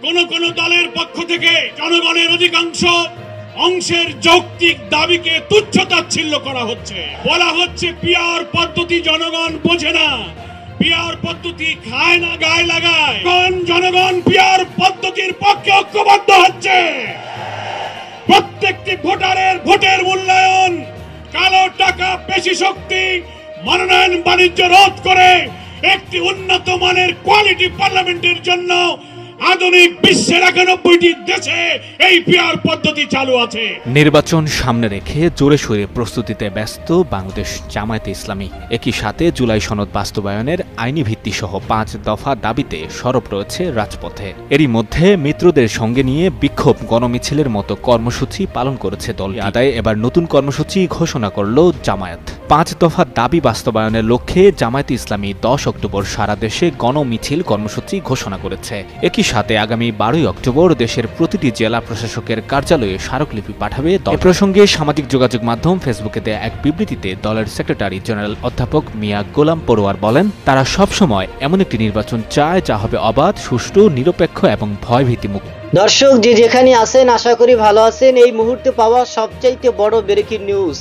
কোন দলের পক্ষ থেকে জনগণের অধিকাংশ অংশের যৌক্তিক দাবিকে তুচ্ছ-তাচ্ছিল্য করা হচ্ছে। বলা হচ্ছে পিআর পদ্ধতি জনগণ বোঝে না, পিআর পদ্ধতি খায় না গায়ে লাগায়। কোন জনগণ পিআর পদ্ধতির পক্ষে ঐক্যবদ্ধ হচ্ছে। প্রত্যেকটি ভোটারের ভোটের মূল্যায়ন, কালো টাকা, পেশি শক্তি, মনোনয়ন বাণিজ্য রোধ করে একটি উন্নত মানের কোয়ালিটি পার্লামেন্টের জন্য আধুনিক বিশ্বের 91টি দেশে এই পিআর পদ্ধতি চালু আছে। নির্বাচন সামনে রেখে জোরে সোরে প্রস্তুতিতে ব্যস্ত বাংলাদেশ জামায়াতে ইসলামী। একই সাথে জুলাই সনদ বাস্তবায়নের আইনি ভিত্তি সহ 5 দফা দাবিতে সরব রয়েছে রাজপথে। এরই মধ্যে মিত্রদের সঙ্গে নিয়ে বিক্ষোভ গণমিছিলের মতো কর্মসূচি পালন করেছে দল। আদায় এবার নতুন কর্মসূচি ঘোষণা করল জামায়াত। 5 দফা দাবি বাস্তবায়নের লক্ষ্যে জামায়াতে ইসলামী 10 অক্টোবর সারা দেশে গণমিছিল কর্মসূচি ঘোষণা করেছে। একই সাথে আগামী 12 অক্টোবর দেশের প্রতিটি জেলা প্রশাসকের কার্যালয়ে স্মারকলিপি পাঠাবে দল। এ প্রসঙ্গে সামাজিক যোগাযোগ মাধ্যম ফেসবুকে দেয়া এক বিবৃতিতে দলের সেক্রেটারি জেনারেল অধ্যাপক মিয়া গোলাম পরোয়ার বলেন, তারা সবসময় এমন একটি নির্বাচন চায় যা হবে অবাধ, সুষ্ঠু, নিরপেক্ষ এবং ভয়ভীতিমুক্ত। দর্শক যে যেখানে আছেন আশা করি ভালো আছেন। এই মুহূর্তে পাওয়া সবচাইতে বড় ব্রেকিং নিউজ,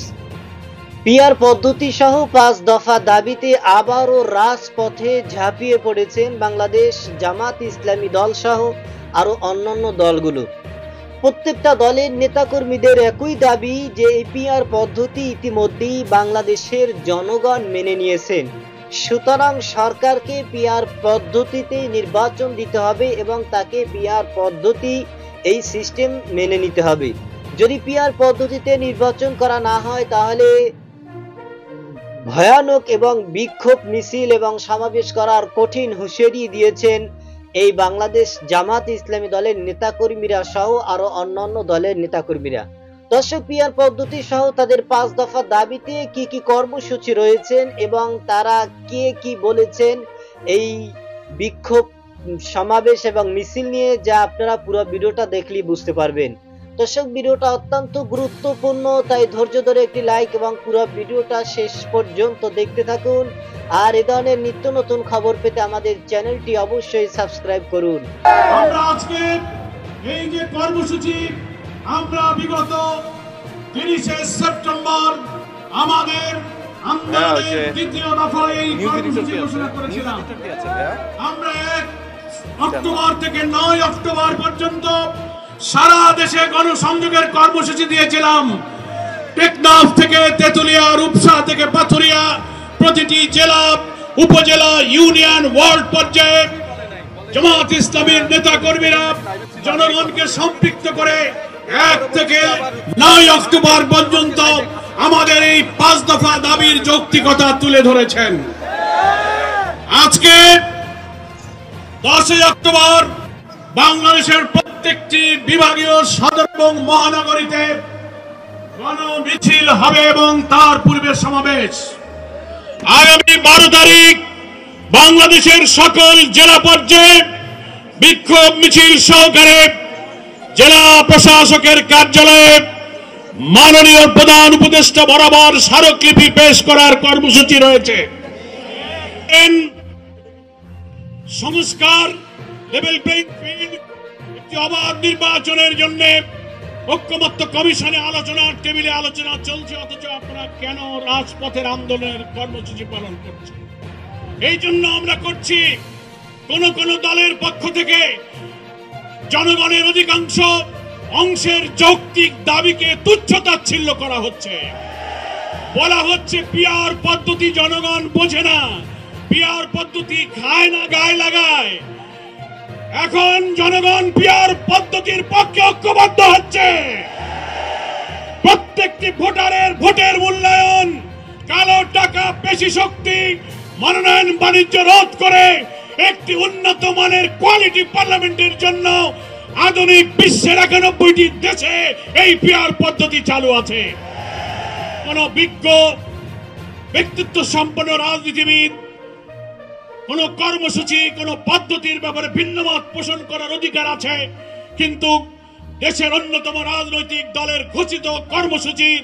পিআর পদ্ধতি সহ 5 দফা দাবিতে আবারও রাজপথে ঝাঁপিয়ে পড়েছেন বাংলাদেশ জামাত ইসলামী দল সহ আরো অন্যান্য দলগুলো। প্রত্যেকটা দলের নেতাকর্মীদের একই দাবি যে এই পিআর পদ্ধতি ইতিমধ্যেই বাংলাদেশের জনগণ মেনে নিয়েছেন। সুতরাং সরকারকে পিআর পদ্ধতিতে নির্বাচন দিতে হবে এবং তাকে পিআর পদ্ধতি এই সিস্টেম মেনে নিতে হবে। যদি পিআর পদ্ধতিতে নির্বাচন করা না হয় তাহলে ভয়ানক এবং বিক্ষোভ মিছিল এবং সমাবেশ করার কঠিন হুঁশিয়ারি দিয়েছেন এই বাংলাদেশ জামাত ইসলামী দলের নেতাকর্মীরা সহ আরো অন্যান্য দলের নেতাকর্মীরা। দর্শক, পিআর পদ্ধতি সহ তাদের 5 দফা দাবিতে কি কি কর্মসূচি রয়েছেন এবং তারা কে কি বলেছেন এই বিক্ষোভ, সমাবেশ এবং মিছিল নিয়ে, যা আপনারা পুরো ভিডিওটা দেখলেই বুঝতে পারবেন। দর্শক, ভিডিওটা অত্যন্ত গুরুত্বপূর্ণ, তাই ধৈর্য ধরে একটি লাইক এবং পুরো ভিডিওটা শেষ পর্যন্ত দেখতে থাকুন। আর এই ধরনের নিত্য নতুন খবর পেতে আমাদের চ্যানেলটি অবশ্যই সাবস্ক্রাইব করুন। আমরা আজকে এই যে কর্মসূচি, আমরা বিগত 30শে সেপ্টেম্বর আমাদের আন্দোলনের দ্বিতীয় দফায় এই কর্মসূচি ঘোষণা করেছিলাম। আমরা 1 অক্টোবর থেকে 9 অক্টোবর পর্যন্ত সারা দেশে গণসংযোগের কর্মসূচি দিয়েছিলাম। টেকনাফ থেকে তেতুলিয়া, রূপসা থেকে পাথুরিয়া, প্রতিটি জেলা, উপজেলা, ইউনিয়ন, ওয়ার্ড পর্যায়ে জামাত ইসলামীর নেতা কর্মীরা জনগণকে সম্পৃক্ত করে 1 থেকে 9 অক্টোবর পর্যন্ত আমাদের এই 5 দফা দাবির যৌক্তিকতা তুলে ধরেছেন। আজকে 10 অক্টোবর বাংলাদেশের প্রত্যেকটি বিভাগীয় সদর এবং মহানগরীতে গণমিছিল হবে এবং তার পূর্বে সমাবেশ। আগামী 12 তারিখ বাংলাদেশের সকল জেলা পর্যায়ে বিক্ষোভ মিছিল সহকারে জেলা প্রশাসকের কার্যালয়ে মাননীয় প্রধান উপদেষ্টা বরাবর স্মারকলিপি পেশ করার কর্মসূচি রয়েছে। সংস্কার, লেভেল প্লেইং ফিল্ড, একটি অবাধ নির্বাচনের জন্য ঐক্যমত্য কমিশনে আলোচনার টেবিলে আলোচনা চলছে, অথচ আপনারা কেন রাজপথের আন্দোলনের কর্মসূচি পালন করছেন? এই জন্য আমরা করছি, কোন দলের পক্ষ থেকে জনগণের অধিকাংশ অংশের যৌক্তিক দাবিকে তুচ্ছ-তাচ্ছিল্য করা হচ্ছে। বলা হচ্ছে পিআর পদ্ধতি জনগণ বোঝে না, পিআর পদ্ধতি খায় না গায়ে লাগায়। এখন জনগণ পিআর পদ্ধতির পক্ষে ঐক্যবদ্ধ হচ্ছে। প্রত্যেকটি ভোটারের ভোটের মূল্যায়ন, কালো টাকা, পেশি শক্তি, মনোনয়ন বাণিজ্য রোধ করে একটি উন্নত মানের কোয়ালিটি পার্লামেন্টের জন্য আধুনিক বিশ্বের 91টি দেশে এই পিআর পদ্ধতি চালু আছে। কোন বিজ্ঞ ব্যক্তিত্ব সম্পন্ন রাজনীতিবিদ কোন কর্মসূচি, কোন পদ্ধতির ব্যাপারে ভিন্নমত পোষণ করার অধিকার আছে, কিন্তু দেশের অন্যতম রাজনৈতিক দলের ঘোষিত কর্মসূচির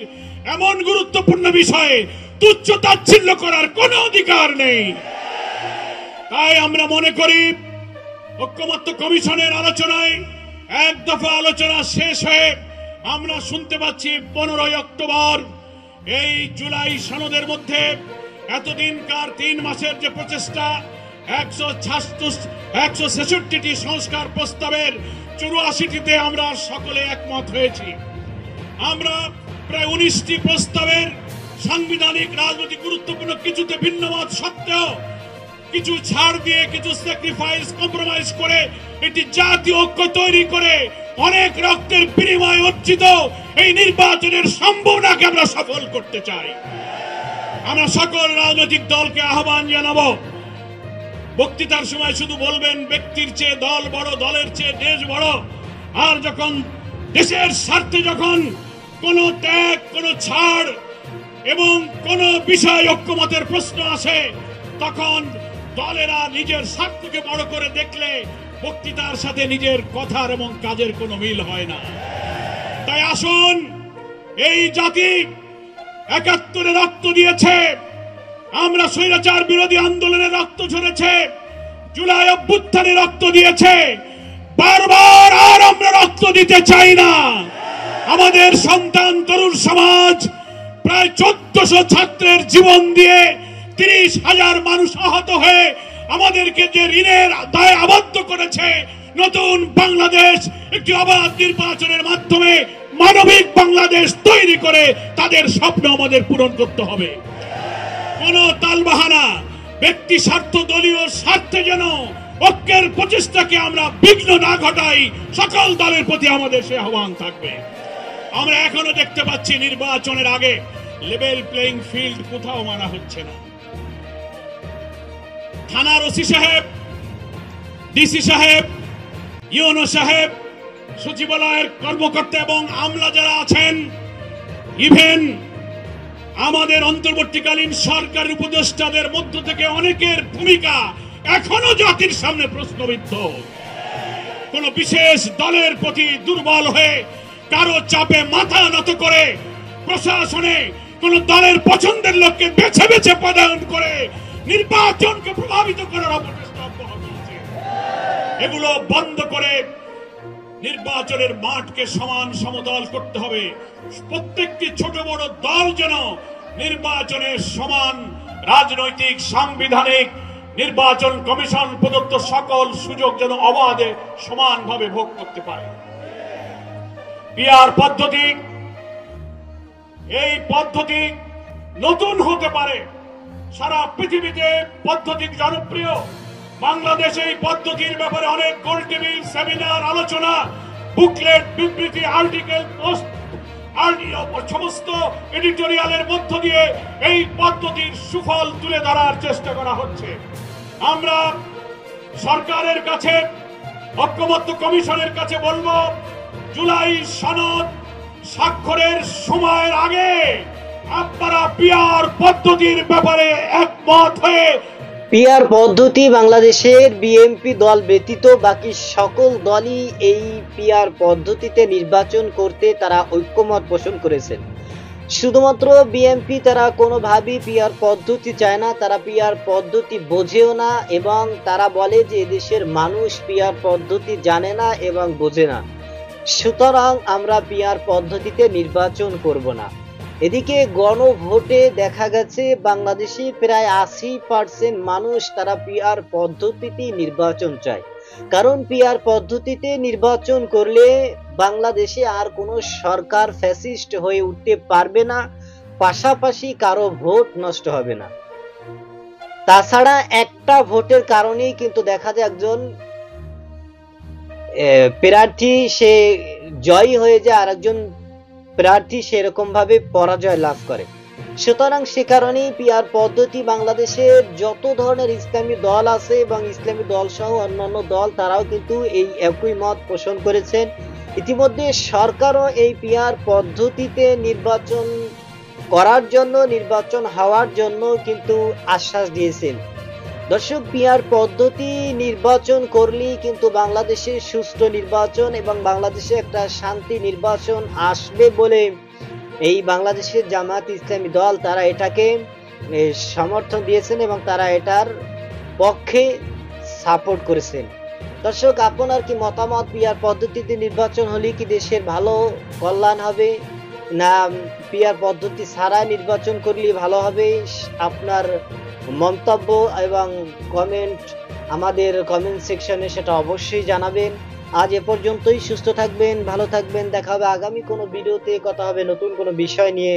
এমন গুরুত্বপূর্ণ বিষয়ে তুচ্ছ-তাচ্ছিল্য করার কোনো অধিকার নেই। তাই আমরা মনে করি ঐক্যমত্য কমিশনের আলোচনায় এক দফা আলোচনা শেষ হয়ে আমরা শুনতে পাচ্ছি 15 অক্টোবর এই জুলাই সনদের মধ্যে এতদিনকার 3 মাসের যে প্রচেষ্টা 166টি সংস্কার প্রস্তাবের 84টিতে আমরা সকলে একমত হয়েছি। আমরা প্রায় 19টি প্রস্তাবের সাংবিধানিক রাজনৈতিক গুরুত্বপূর্ণ কিছুতে ভিন্নমত সত্ত্বেও কিছু ছাড় দিয়ে কিছু স্যাক্রিফাইস কম্প্রোমাইজ করে একটি জাতীয় ঐক্য তৈরি করে অনেক রক্তের বিনিময়ে অর্জিত এই নির্বাচনের সম্ভাবনাকে আমরা সফল করতে চাই। আমরা সকল রাজনৈতিক দলকে আহ্বান জানাবো, বক্তৃতার সময় শুধু বলবেন ব্যক্তির চেয়ে দল বড়, দলের চেয়ে দেশ বড়, আর যখন দেশের স্বার্থে যখন কোনো ত্যাগ, কোনো ছাড় এবং কোন বিষয় ঐক্যমতের প্রশ্ন আসে তখন দলেরা নিজের স্বার্থকে বড় করে দেখলে বক্তৃতার সাথে নিজের কথার এবং কাজের কোনো মিল হয় না। তাই আসুন, এই জাতি 71-এ রক্ত দিয়েছে, আমরা স্বৈরাচার বিরোধী আন্দোলনে রক্ত ঝরেছে, জুলাই অভ্যুত্থানে রক্ত দিয়েছে, বারবার আর আমরা রক্ত দিতে চাই না। আমাদের সন্তান তরুণ সমাজ প্রায় 1400 ছাত্রের জীবন দিয়ে 30,000 মানুষ আহত হয়ে আমাদেরকে যে ঋণের দায়ে আবদ্ধ করেছে, নতুন বাংলাদেশ একটি অবাধ নির্বাচনের মাধ্যমে মানবিক বাংলাদেশ তৈরি করে তাদের স্বপ্ন আমাদের পূরণ করতে হবে। কোন তালবাহানা, ব্যক্তি স্বার্থ, দলীয় স্বার্থে যেন ঐক্যের প্রচেষ্টাকে আমরা বিঘ্ন না ঘটাই, সকল দলের প্রতি আমাদের সে আহ্বান থাকবে। আমরা এখনো দেখতে পাচ্ছি নির্বাচনের আগে লেভেল প্লেইং ফিল্ড কোথাও মানা হচ্ছে না। থানার ওসি সাহেব, ডিসি সাহেব, ইউনো সাহেব, সচিবালয়ের কর্মকর্তা এবং আমলা যারা আছেন, ইভেন আমাদের অন্তর্বর্তীকালীন সরকারের উপদেষ্টাদের মধ্য থেকে অনেকের ভূমিকা এখনো জাতির সামনে প্রশ্নবিদ্ধ। কোন বিশেষ দলের প্রতি দুর্বল হয়ে কারো চাপে মাথা নত করে প্রশাসনে কোন দলের পছন্দের লোককে বেছে বেছে পদায়ন করে নির্বাচনকে প্রভাবিত করার অপচেষ্টা অব্যাহত আছে। এগুলো বন্ধ করে নির্বাচনের মাঠকে সমান সমতল করতে হবে। প্রত্যেকটি ছোট বড় দল যেন নির্বাচনের সমান রাজনৈতিক, সাংবিধানিক, নির্বাচন কমিশন প্রদত্ত সকল সুযোগ যেন অবাধে সমানভাবে ভোগ করতে পারে। পিআর পদ্ধতি, এই পদ্ধতি নতুন হতে পারে, সারা পৃথিবীতে পদ্ধতি জনপ্রিয়। বাংলাদেশে এই পদ্ধতির ব্যাপারে অনেক গোলটেবিল, সেমিনার, আলোচনা, বুকলেট, বিবৃতি, আর্টিকেল, পোস্ট, সমস্ত এডিটোরিয়ালের মধ্য দিয়ে এই পদ্ধতির সুফল তুলে ধরার চেষ্টা করা হচ্ছে। আমরা সরকারের কাছে, ঐক্যমত্য কমিশনের কাছে বলবো, জুলাই সনদ স্বাক্ষরের সময়ের আগে আপনারা পিআর পদ্ধতির ব্যাপারে একমত হয়ে পিআর পদ্ধতি বাংলাদেশের বিএনপি দল ব্যতীত বাকি সকল দলই এই পিআর পদ্ধতিতে নির্বাচন করতে তারা ঐক্যমত পোষণ করেছেন। শুধুমাত্র বিএনপি তারা কোনোভাবেই পিআর পদ্ধতি চায় না, তারা পিআর পদ্ধতি বোঝেও না এবং তারা বলে যে দেশের মানুষ পিআর পদ্ধতি জানে না এবং বোঝে না, সুতরাং আমরা পিআর পদ্ধতিতে নির্বাচন করব না। এদিকে গণভোটে দেখা গেছে বাংলাদেশে প্রায় 80% মানুষ তারা পিআর পদ্ধতিতে নির্বাচন চায়, কারণ পিআর পদ্ধতিতে নির্বাচন করলে বাংলাদেশে আর কোনো সরকার ফ্যাসিস্ট হয়ে উঠতে পারবে না, পাশাপাশি কারো ভোট নষ্ট হবে না। তাছাড়া একটা ভোটের কারণেই কিন্তু দেখা যায় একজন প্রার্থী সে জয়ী হয়ে যায় আর একজন প্রার্থী সেরকম ভাবে পরাজয় লাভ করে। সুতরাং সে কারণেই পিআর পদ্ধতি বাংলাদেশের যত ধরনের ইসলামী দল আছে এবং ইসলামী দল সহ অন্যান্য দল তারাও কিন্তু এই একই মত পোষণ করেছেন। ইতিমধ্যে সরকারও এই পিআর পদ্ধতিতে নির্বাচন করার জন্য, নির্বাচন হওয়ার জন্য কিন্তু আশ্বাস দিয়েছেন। দর্শক, পিআর পদ্ধতি নির্বাচন করলেই কিন্তু বাংলাদেশে সুষ্ঠু নির্বাচন এবং বাংলাদেশে একটা শান্তি নির্বাচন আসবে বলে এই বাংলাদেশের জামাত ইসলামী দল তারা এটাকে সমর্থন দিয়েছেন এবং তারা এটার পক্ষে সাপোর্ট করেছেন। দর্শক, আপনার কি মতামত? পিআর পদ্ধতিতে নির্বাচন হলে কি দেশের ভালো কল্যাণ হবে, না পিআর পদ্ধতি ছাড়া নির্বাচন করলে ভালো হবে? আপনার মন্তব্য এবং কমেন্ট আমাদের কমেন্ট সেকশনে সেটা অবশ্যই জানাবেন। আজ এ পর্যন্তই। সুস্থ থাকবেন, ভালো থাকবেন। দেখা হবে আগামী কোনো ভিডিওতে, কথা হবে নতুন কোনো বিষয় নিয়ে।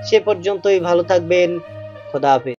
সে পর্যন্তই ভালো থাকবেন। খোদা হাফেজ।